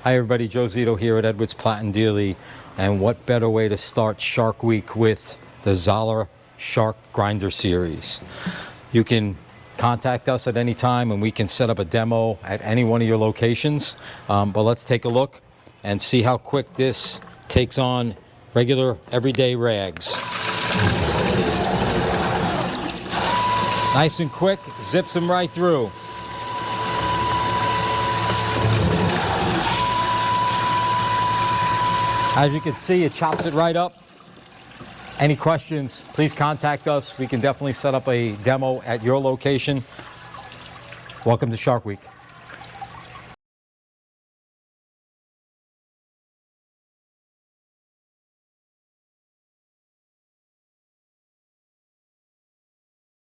Hi everybody, Joe Zito here at Edwards Platt Deely, and what better way to start Shark Week with the Zoeller Shark Grinder Series. You can contact us at any time and we can set up a demo at any one of your locations, but let's take a look and see how quick this takes on regular everyday rags. Nice and quick, zips them right through. As you can see, it chops it right up. Any questions, please contact us. We can definitely set up a demo at your location. Welcome to Shark Week.